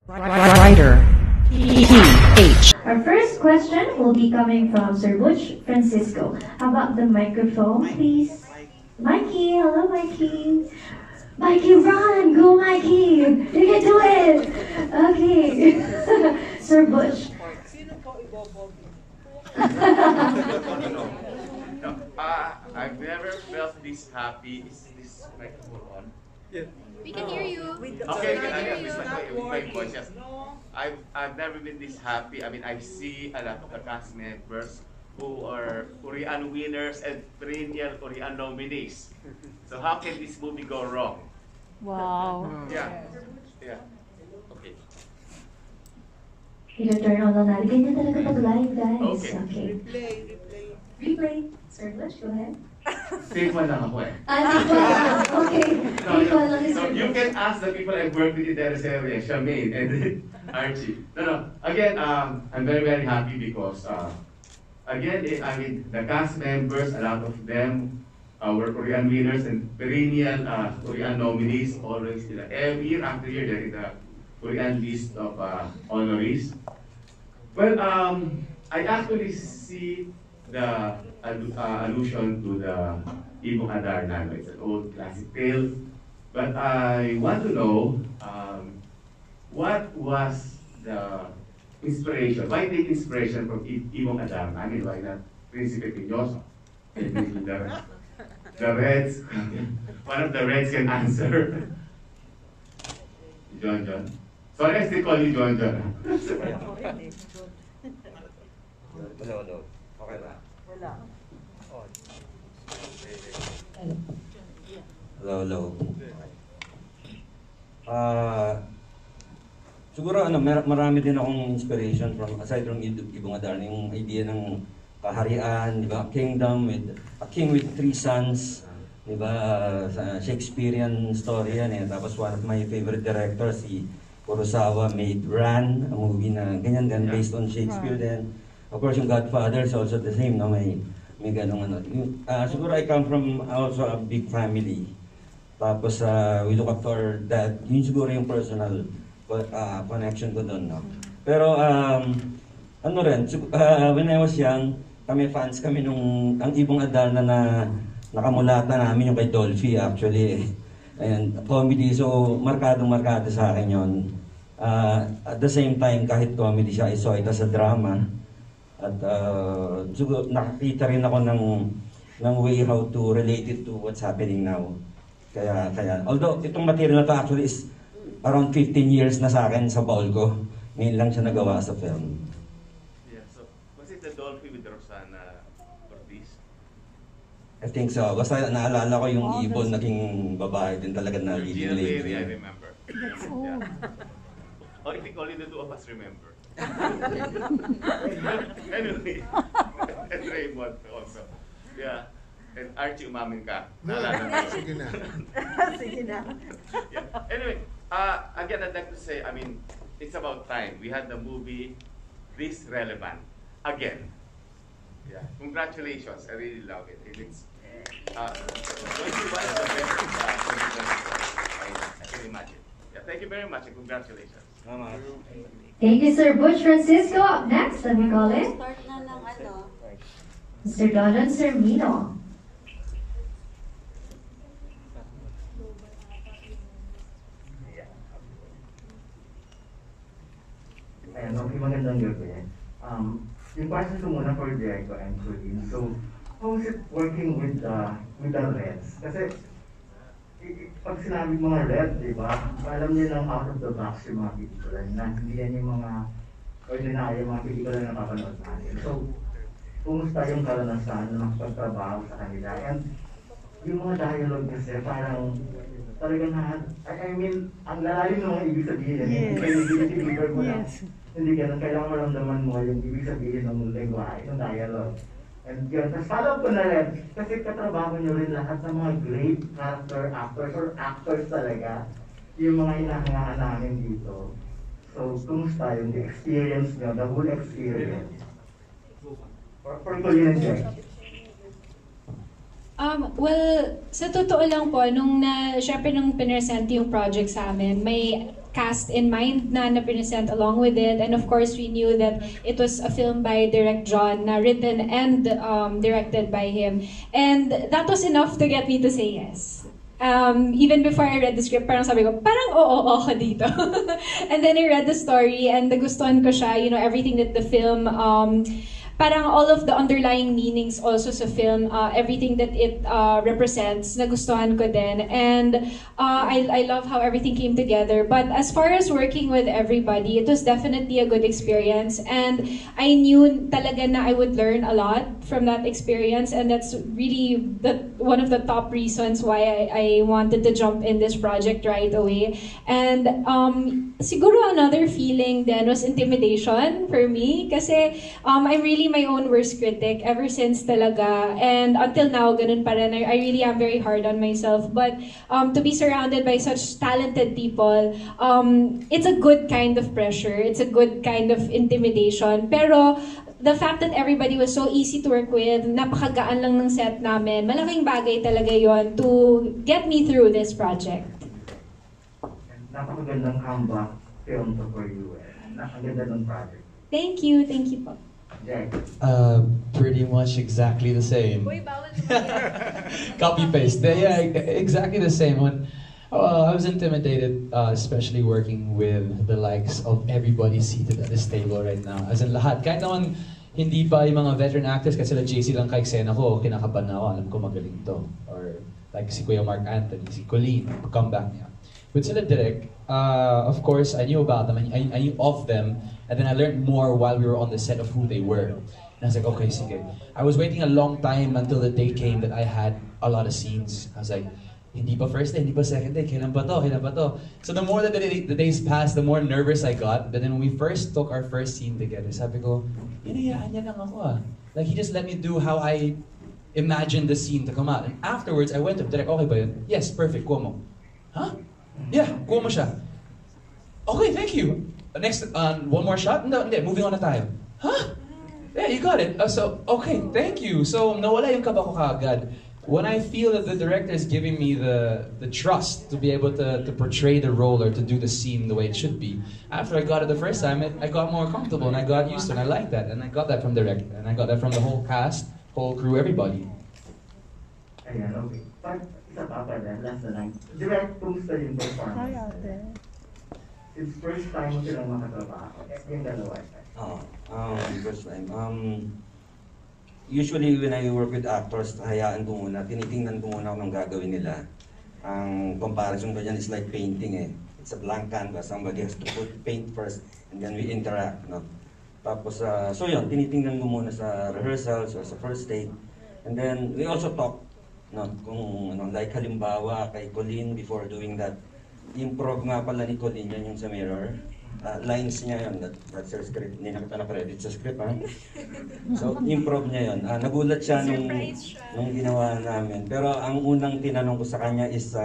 Writer PH. Our first question will be coming from Sir Butch Francisco. How about the microphone, please? Mikey, hello, Mikey. Mikey, run! Go, Mikey! You can do it! Okay. Sir Butch. I've never felt this happy. Is this microphone on? Yeah. We can hear you. Okay, with my voice, yes. I've never been this happy. I mean, I see a lot of the cast members who are Korean winners and perennial Korean nominees. So how can this movie go wrong? Wow. Yeah. Yeah. Okay. I-turn on lang natin. Ganyan talaga pag live, guys. Okay. Replay. Sir Butch, go ahead. Take one lang ako eh. Take one. Okay. Take one lang, No, Sir you Butch. can ask the people I've worked with in the area, Charmaine and Archie. No. Again, I'm very, very happy because, again, I mean, the cast members, a lot of them were Korean winners and perennial Korean nominees. Always, every year after year, they're in the Korean list of honorees. Well, I actually see the allusion to the Ibong ADARNA. It's an old classic tale. But I want to know what was the inspiration? Why take inspiration from Ibong ADARNA? I mean, why not Principe Piñoso? The Reds, one of the Reds can answer. John. Sorry, I still call you John. Hello. Okay ba? Wala. Hello. Siguro marami din akong inspiration from aside from Ibong ADARNA, yung idea ng kaharian, di ba? Kingdom with a king with three sons, di ba? Shakespearean story yan eh. Tapos one of my favorite directors, si Kurosawa, made Ran, a movie na ganyan based on Shakespeare. Then of course yung Godfather is also the same, no? May ganong ano. Siguro I come from also a big family. Tapos we look up to our dad. Yun siguro yung personal connection ko doon, no? Pero ano rin, when I was young, fans kami nung ang Ibong ADARNA na nakamulatan namin yung kay Dolphy actually. And comedy, so markado sa akin yun. At the same time, kahit comedy siya, I saw it as a drama. At siguro nakakita rin ako ng way how to relate it to what's happening now. Kaya although itong material na to actually is around 15 years na sa akin sa baul ko. Ngayon lang siya nagawa sa film. Yeah, so was it the Dolphy with Rosana Ortiz? I think so. Basta naalala ko yung ibon, naging babae din talaga na leading lady. I remember. Yeah. Or I think only the two of us remember. Anyway, and Raymond also. Yeah. And Archie, umamin ka. Naalala mo. Sige na. Sige na. Yeah. Anyway, again, I'd like to say, I mean, it's about time. We had the movie this relevant again. Yeah. Congratulations. I really love it. It's going to be one of the best 2024. I can imagine. Yeah. Thank you very much and congratulations. Thank you, Sir Butch Francisco. Up next, let me call it Start na ng ano. Mr. Donon Sermino. Ayan, okay, magandang gabi. Yung question ko muna for Diego and Coleen. So, how is it working with the Reds? Kasi, pag sinabi mga Red, di ba, alam niyo lang out of the box yung mga pelikula na hindi yan yung mga ordinary, mga pelikula na napapanood natin. So, kumusta yung karanasan ng pagtrabaho sa kanila? And yung mga dialogue kasi parang talagang I mean, ang lalalim ng mga ibig sabihin. Yes. Kaya i-deliver mo na. Hindi ganun, kailangan maramdaman mo yung ibig sabihin ng lengguwahe, ng dialogue. And yun, tapos follow ko na rin, kasi katrabaho nyo rin lahat ng mga great character actors or actors talaga, yung mga hinahangaan namin dito. So, kumusta yung experience nyo, the whole experience? For Coleen and Jack. Well, sa totoo lang po, syempre nung pinresent yung project sa amin, may cast in mind na present along with it. And of course, we knew that it was a film by Direct John, na written and directed by him. And that was enough to get me to say yes. Even before I read the script, parang sabi ko, parang oo ka dito. And then I read the story and nagustuhan ko siya, you know, everything that the film, parang all of the underlying meanings also sa film, everything that it represents, nagustuhan ko din. And I love how everything came together. But as far as working with everybody, it was definitely a good experience. And I knew talaga na I would learn a lot from that experience. And that's really one of the top reasons why I wanted to jump in this project right away. And siguro another feeling then was intimidation for me. Kasi I'm really my own worst critic ever since talaga. And until now, ganun pa rin. I really am very hard on myself. But to be surrounded by such talented people, it's a good kind of pressure. It's a good kind of intimidation. Pero the fact that everybody was so easy to work with, napakagaan lang ng set namin, malaking bagay talaga yon to get me through this project. Napakagandang comeback film to for you. Ang ganda ng project. Thank you po. Pretty much exactly the same. Copy paste. Yeah, exactly the same. When I was intimidated, especially working with the likes of everybody seated at this table right now. As in lahat. Kahit naman hindi pa yung mga veteran actors, kasi sila JC lang ka-eksena ko, kinakabahan na ako, alam ko magaling to. Or like si Kuya Mark Anthony, si Coleen, comeback niya. With sila direct, of course, I knew about them, I knew of them, and then I learned more while we were on the set of who they were. And I was like, okay, sige. I was waiting a long time until the day came that I had a lot of scenes. I was like, hindi pa first day, hindi pa second day, kailan pa to? So the more that the days passed, the more nervous I got. But then when we first took our first scene together, sabi ko, hinayaan niya lang ako ah. Like, he just let me do how I imagined the scene to come out. And afterwards, I went to direct, okay ba yun? Yes, perfect, kuha mo. Huh? Yeah, kuha mo siya. Okay, thank you. Next, one more shot? Hindi, moving on na tayo. Huh? Yeah, you got it. So, okay, thank you. So, nawala yung kaba ko kaagad. When I feel that the director is giving me the trust to be able to portray the role or to do the scene the way it should be, after I got it the first time, I got more comfortable and I got used to it and I liked that. And I got that from the director and I got that from the whole cast, whole crew, everybody. Ayan, okay. Isa pa pala, last na lang. Direct, kumusta yung performance? It's first time mo silang makatrabaho. Yung dalawa. First time. Usually when I work with actors, hayaan ko muna, tinitingnan ko muna kung anong gagawin nila. Ang comparison ko dyan is like painting eh. It's a blank canvas. Somebody has to put paint first and then we interact. No? Tapos, so yun, tinitingnan ko muna sa rehearsals or sa first take. And then we also talk. No? Kung like halimbawa kay Coleen before doing that, improv nga pala ni Coleen yan yung sa mirror. Lines niya yun, that's her script. Hindi na kita na-credit sa script, ha? So, improv niya yun. Nagulat siya nung ginawa namin. Pero ang unang tinanong ko sa kanya is,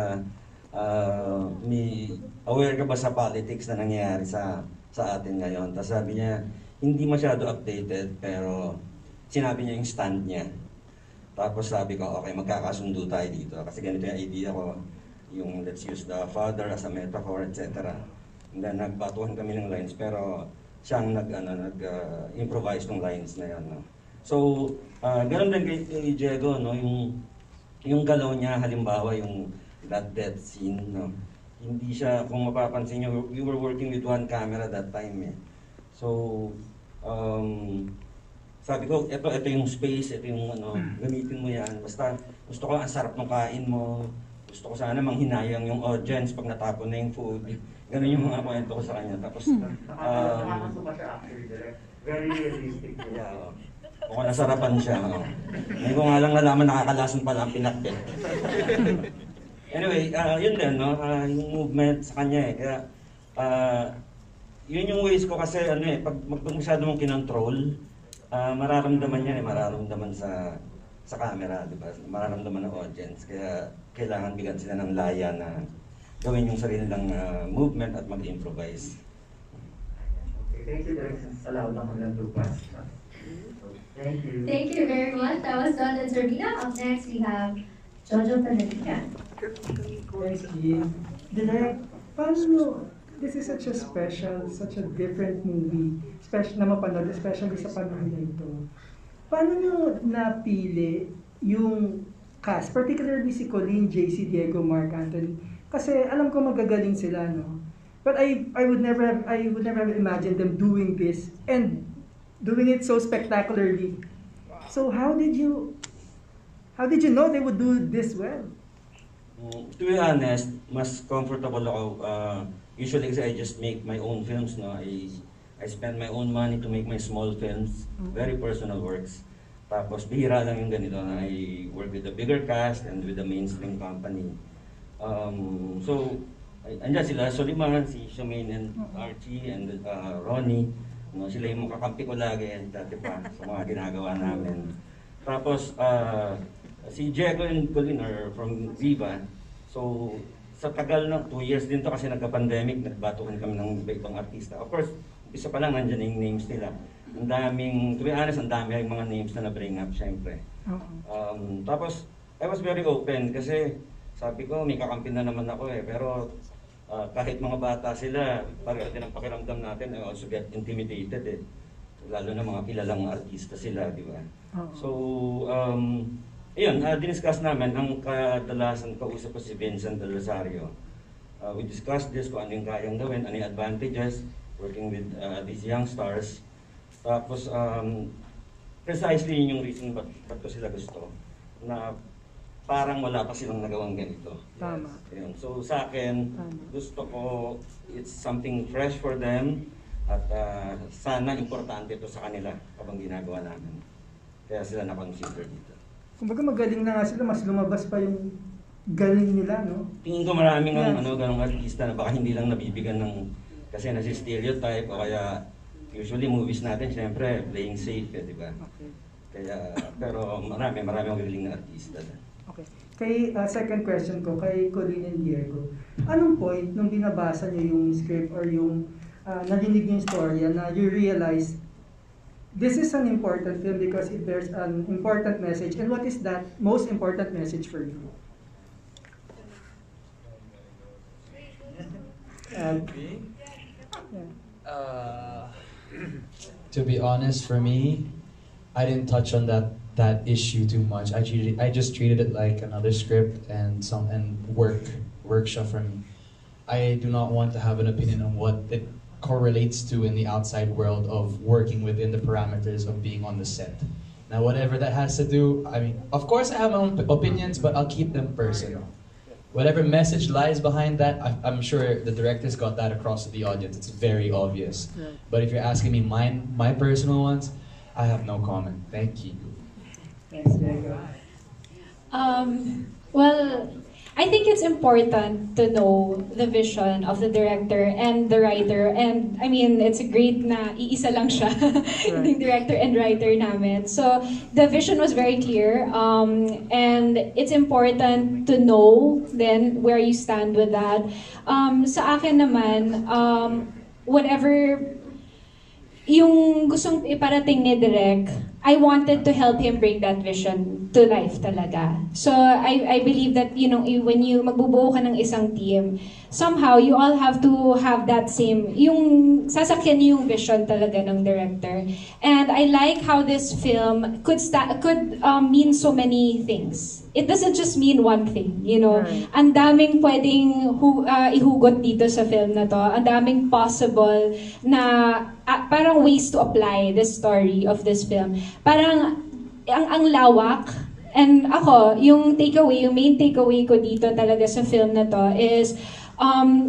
aware ka ba sa politics na nangyayari sa atin ngayon? Tapos sabi niya, hindi masyado updated, pero sinabi niya yung stand niya. Tapos sabi ko, okay, magkakasundo tayo dito. Kasi ganito yung idea ko, yung let's use the father as a metaphor, etc. And then nagbatuhan kami ng lines, pero siyang nag-improvise ng lines na yan. No? So, ganoon din kay Diego, no? Yung galaw niya, halimbawa, yung that death scene, no? Hindi siya, kung mapapansin niyo, we were working with one camera that time. Eh. So, sabi ko, ito yung space, ito yung gamitin mo yan. Basta, gusto ko ang sarap ng kain mo. Gusto ko sana manghinayang yung audience pag natapon na yung food. Ganun yung mga kwento ko sa kanya. Tapos, nakakasuka siya actually, direct. Very realistic. Yeah, kung nasarapan siya. Ngayon ko nga lang nalaman nakakalason pala ang pinakbet. Anyway, yun din, no? Yung movement sa kanya eh. Kaya, yun yung ways ko kasi, pag masyado mong kinontrol, mararamdaman yan mararamdaman sa camera, di ba? Mararamdaman ng audience. Kaya, kailangan bigyan sila ng laya na gawin yung sarili ng movement at mag-improvise. Okay, thank you, Direk. Allowed lang kami ng 2 questions. Thank you. Thank you very much. That was Don and Serena. Up next, we have Jojo Panaligan. Thank you. Direk, paano this is such a special, such a different movie, special na mapanood, especially sa panahon na ito. Paano nyo napili yung cast, particularly si Coleen, JC, Diego, Mark Anthony? Kasi alam ko magagaling sila, no? But I would never have imagined them doing this and doing it so spectacularly. So how did you know they would do this well? To be honest, mas comfortable ako. Usually kasi I just make my own films, no? I spend my own money to make my small films, very personal works. Tapos bihira lang yung ganito na I work with a bigger cast and with a mainstream company. So, andyan sila, Soliman, si Shamaine and Archie and Ronnie. No, sila yung makakampi ko lagi dati pa sa mga ginagawa namin. Tapos, si Diego and Coleen are from Viva. So, sa tagal ng 2 years din to kasi nagka-pandemic, nagbatukan kami ng iba-ibang artista. Of course, isa pa lang nandyan yung names nila. Ang daming, to be honest, ang dami yung mga names na na-bring up, syempre. Tapos, I was very open kasi sabi ko, may kakampi na naman ako eh. Pero kahit mga bata sila, pareho din ang pakiramdam natin, I also get intimidated eh. Lalo na mga kilalang artista sila, di ba? So, ayun, diniscuss namin, ang kadalasan kausap ko si Vincent Del Rosario. We discussed this, kung ano yung kayang gawin, ano yung advantages, working with these young stars. Tapos, precisely yun yung reason ba't ko sila gusto, na parang wala pa silang nagawang ganito. Tama. Ayun. So sa akin, gusto ko, it's something fresh for them, at sana importante ito sa kanila kapag ginagawa namin. Kaya sila na-consider dito. Kumbaga magaling na nga sila, mas lumabas pa yung galing nila, no? Tingin ko maraming ganong artista na baka hindi lang nabibigyan ng, kasi nasi-stereotype o kaya usually movies natin, syempre playing safe, di ba? Okay. Kaya, pero marami magaling na artista. Okay. Kay second question ko, kay Coleen and Diego, anong point nung binabasa niyo yung script or yung narinig yung storya na you realize this is an important film because it bears an important message, and what is that most important message for you? To be honest, for me, I didn't touch on that issue too much. I just treated it like another script and workshop for me. I do not want to have an opinion on what it correlates to in the outside world of working within the parameters of being on the set. Now, whatever that has to do, I mean, of course I have my own opinions, but I'll keep them personal. Whatever message lies behind that, I'm sure the director's got that across to the audience. It's very obvious. But if you're asking me my personal ones, I have no comment. Thank you. Thanks, Diego. Well, I think it's important to know the vision of the director and the writer. And I mean, it's a great na iisa lang siya, yung director and writer namin. So the vision was very clear. And it's important to know then where you stand with that. Sa akin naman, whatever yung gustong iparating ni Direk, I wanted to help him bring that vision to life talaga. So I believe that, you know, when you magbubuo ka ng isang team, somehow you all have to have that same, yung sasakyan yung vision talaga ng director. And I like how this film could mean so many things. It doesn't just mean one thing, you know. Ang daming pwedeng ihugot dito sa film na to. Ang daming possible na parang ways to apply the story of this film. Parang ang lawak. And ako, yung main takeaway ko dito talaga sa film na to is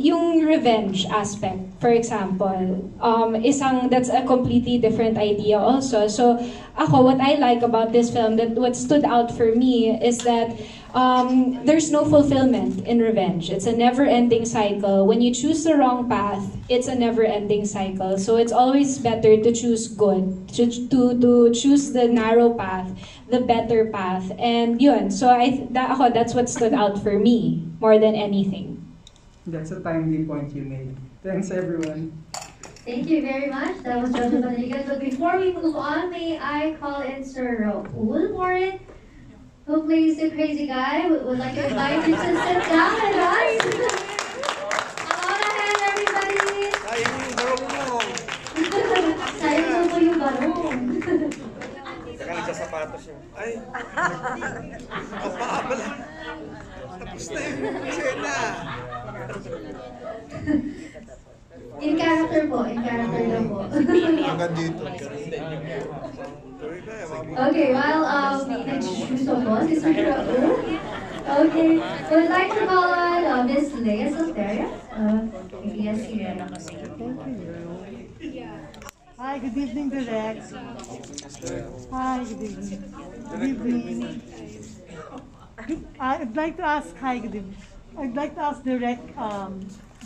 yung revenge aspect, for example, that's a completely different idea also. So, what I like about this film, that what stood out for me is that there's no fulfillment in revenge. It's a never-ending cycle. When you choose the wrong path, it's a never-ending cycle. So it's always better to choose good, to choose the narrow path, the better path, and yun. So that's what stood out for me more than anything. That's a timely point you made. Thanks, everyone. Thank you very much. That was Judge Rodriguez. But before we move on, may I call in Sir Raul Morin, who plays the crazy guy. We would like to invite you to sit down and rise. A lot of hands, everybody. sapatos niya. Ay! Kapabala! Tapos na yung eksena! In character po, in character lang po. Hanggang dito. Okay, while we introduce of us is Raul. Okay, we'd like to call on Miss Leia Soteria. Yes, here. Hi, good evening, Direk. Hi, good evening. Good evening. I'd like to ask, hi, good evening. I'd like to ask Direk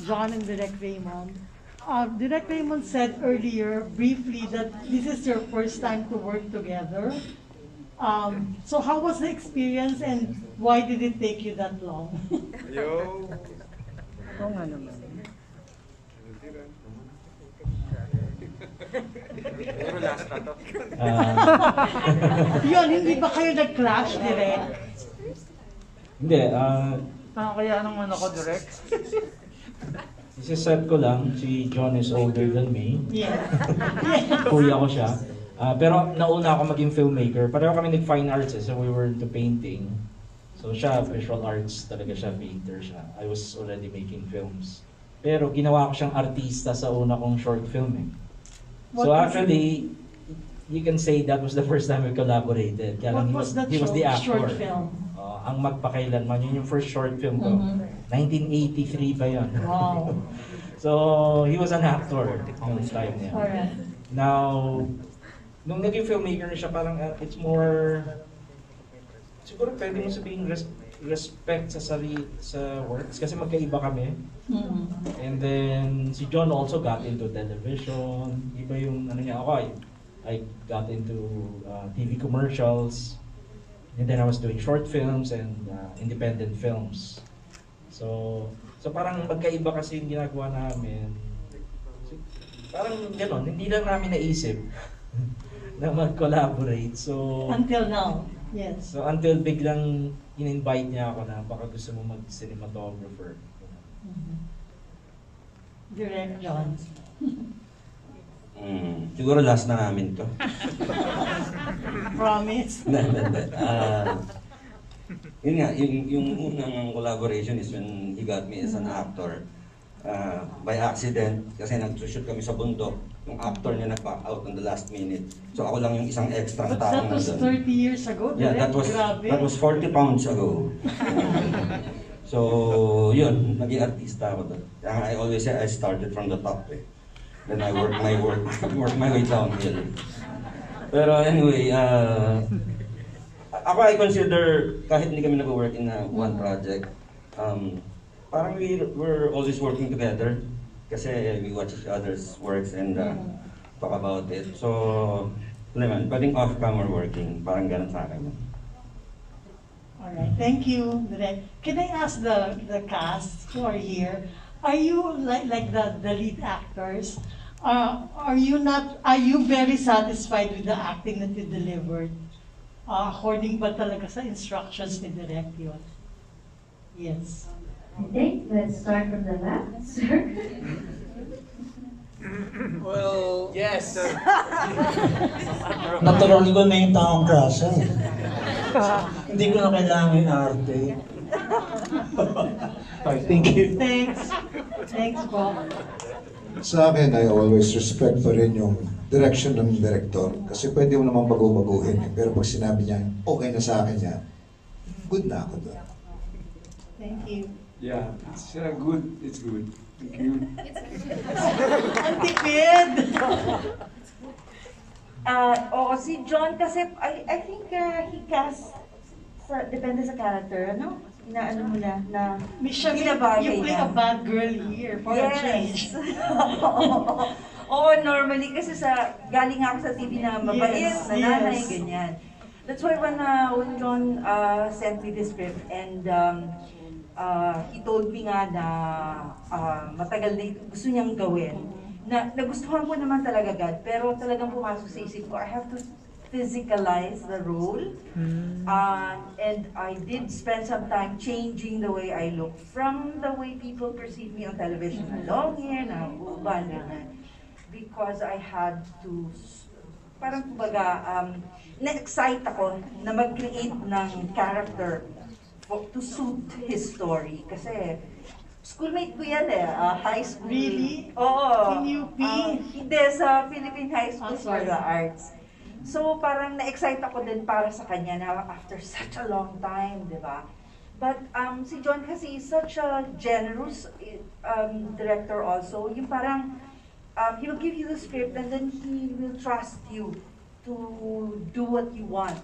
John and Direk Raymond. Direk Raymond said earlier, briefly, that this is your first time to work together. So how was the experience and why did it take you that long? Yo! Oo nga naman. Pero last na to. Yun, hindi ba kayo nag-clash, Direk? Hindi, Kaya naman ako, Direk. Isiset ko lang, si John is older than me. Yeah. Kuya ko siya. Pero nauna ako maging filmmaker. Pareho kami nag-fine arts so we were into painting. So siya, visual arts talaga siya, painter siya. I was already making films. Pero ginawa ko siyang artista sa una kong short film eh. So actually, you can say that was the first time we collaborated. Kaya What was that he was the actor. short film? Ang Magpakailanman, yun yung first short film ko. 1983 pa yun. Wow. So, he was an actor nung time niya. Alright. Now, nung naging filmmaker na siya, parang it's more, siguro pwede mo sabihin respect sa works kasi magkaiba kami. And then, si John also got into television. Iba yung ano niya, ako I got into TV commercials. And then I was doing short films and independent films. So parang magkaiba kasi yung ginagawa namin. So, parang gano'n, hindi lang namin naisip na mag-collaborate. So Until now, yes. So until biglang in-invite niya ako na baka gusto mo mag-cinematographer. Direct John. Siguro last na namin to. Promise. Yun nga, yung unang collaboration is when he got me as an actor. By accident, kasi nag-shoot kami sa bundok. Yung actor niya nag-back out on the last minute. So ako lang yung isang extra But tao. that was 30 years ago, Yeah, Direk. that was 40 pounds ago. So yun, naging artista ako doon. I always say I started from the top eh. Then I work my way downhill. Pero anyway, ako I consider kahit hindi kami nag-work in one project, parang we're always working together kasi we watch each other's works and talk about it. So, naman, pwedeng off-cam or working, parang ganun sa akin. Alright, thank you, Direk. Can I ask the cast who are here? Are you like the lead actors? Are you very satisfied with the acting that you delivered? According ba talaga sa instructions ni Direk yun? Yes. I think let's start from the left, sir. Well, yes. Naturally ko na yung taong krasa eh. Hindi ko na kailangan yung arte. Thank you. Thanks. Thanks po. Sa akin, I always respect pa rin yung direction ng director. Kasi pwede mo naman bago-baguhin. Pero pag sinabi niya, okay na sa akin yan, good na ako doon. Thank you. Yeah, it's good. It's good. Thank you. Ang tipid! Oo, si John kasi, I think he cast, depende sa character, ano? Inaano mo na You play a bad girl here for a change. Oo, normally kasi galing ako sa TV na mabait, na nanay, ganyan. That's why when John sent me the script and he told me nga na matagal na gusto niyang gawin, na nagustuhan ko naman talaga agad, pero talagang pumasok sa isip ko, I have to physicalize the role. And I did spend some time changing the way I look from the way people perceive me on television, na long hair, na uban, because I had to parang kumbaga, na-excite ako na mag-create ng character to suit his story. Kasi, schoolmate ko yan high school. Really? Oo. In UP? Hindi, sa Philippine High School for the Arts. So, parang na-excite ako din para sa kanya na after such a long time, di ba? But si John kasi is such a generous director also. Yung parang, he will give you the script and then he will trust you to do what you want.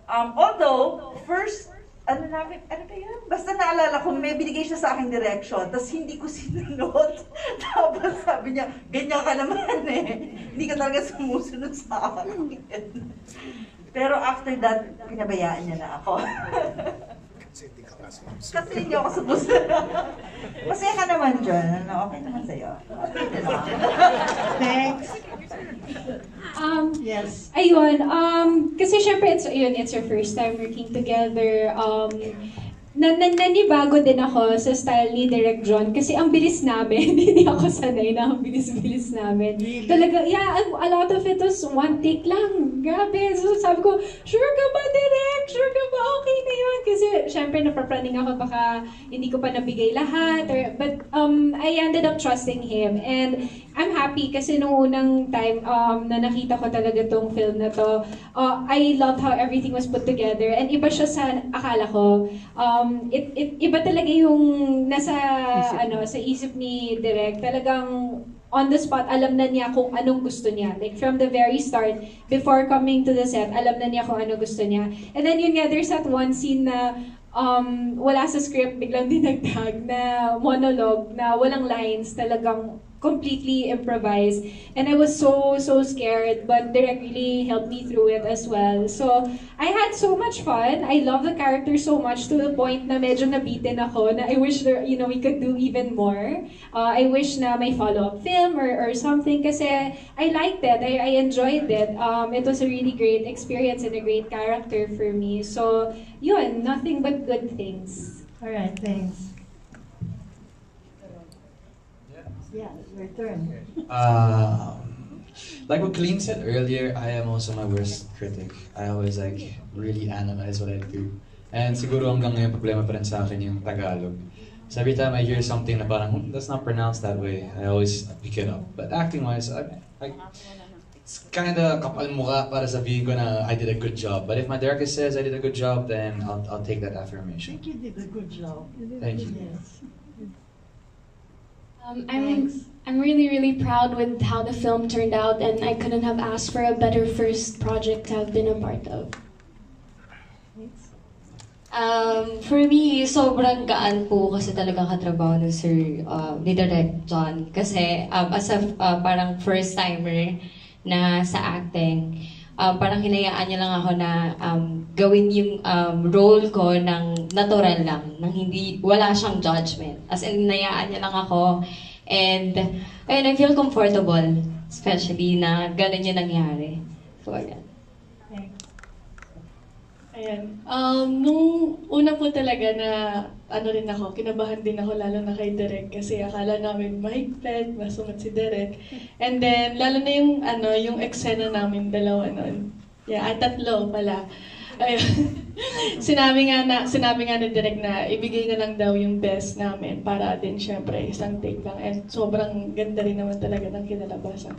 Although, first, ano ba yun? Basta naalala ko, may binigay siya sa aking direction, tapos hindi ko sinunod. Tapos sabi niya, ganyan ka naman hindi ka talaga sumusunod sa akin. Pero after that, pinabayaan niya na ako. Kasi hindi ako sumusunod. Masaya ka naman, John. Okay naman sa'yo. Thanks. Yes. Ayun, kasi syempre it's your first time working together. Nanibago din ako sa style ni Direk John kasi ang bilis namin. Hindi ako sanay na ang bilis-bilis namin. Talaga, yeah, a lot of it was one take lang. Grabe. So sabi ko, sure ka ba, Direk? Sure ka ba? Okay na yun. Kasi syempre napapraning ako baka hindi ko pa nabigay lahat. But I ended up trusting him. And I'm happy kasi nung unang time na nakita ko talaga tong film na to, I loved how everything was put together. And iba siya sa akala ko. Iba talaga yung nasa sa isip ni Direk. Talagang on the spot, alam na niya kung anong gusto niya. Like from the very start, before coming to the set, alam na niya kung ano gusto niya. And then yun nga, there's that one scene na wala sa script, biglang dinagdag na monologue na walang lines, talagang completely improvised. And I was so scared, but Direk really helped me through it as well. So, I had so much fun. I love the character so much to the point na medyo nabitin ako na I wish we could do even more. I wish na may follow-up film or something kasi I liked it. I enjoyed it. It was a really great experience and a great character for me. So, yun, nothing but good things. Alright, thanks. Yeah, your turn. Like what Coleen said earlier, I am also my worst critic. I always really analyze what I do. And siguro hanggang ngayon problema pa rin sa akin yung Tagalog. So every time I hear something na parang, that's not pronounced that way, I always pick it up. But acting-wise, it's kinda kapal mukha para sabihin ko na I did a good job. But if my director says I did a good job, then I'll take that affirmation. I think you did a good job. Thank you. Yes. I'm really proud with how the film turned out, and I couldn't have asked for a better first project to have been a part of. For me, sobrang gaan po kasi talagang katrabaho ni Direk John. Kasi as a parang first timer na sa acting, parang hinayaan niya lang ako na gawin yung role ko ng natural lang, nang wala siyang judgment. As in, hinayaan niya lang ako. And ayun, I feel comfortable, especially na ganun yung nangyari. So, ayan. Ayan. Nung una po talaga na rin ako, kinabahan din ako lalo na kay Direk kasi akala namin mahigpit, masunod si Direk. And then, lalo na yung eksena namin dalawa nun. Yeah, tatlo pala. Ayun. Sinabi nga ni Direk na ibigay na lang daw yung best namin para din syempre isang take lang. And sobrang ganda rin naman talaga ng kinalabasan.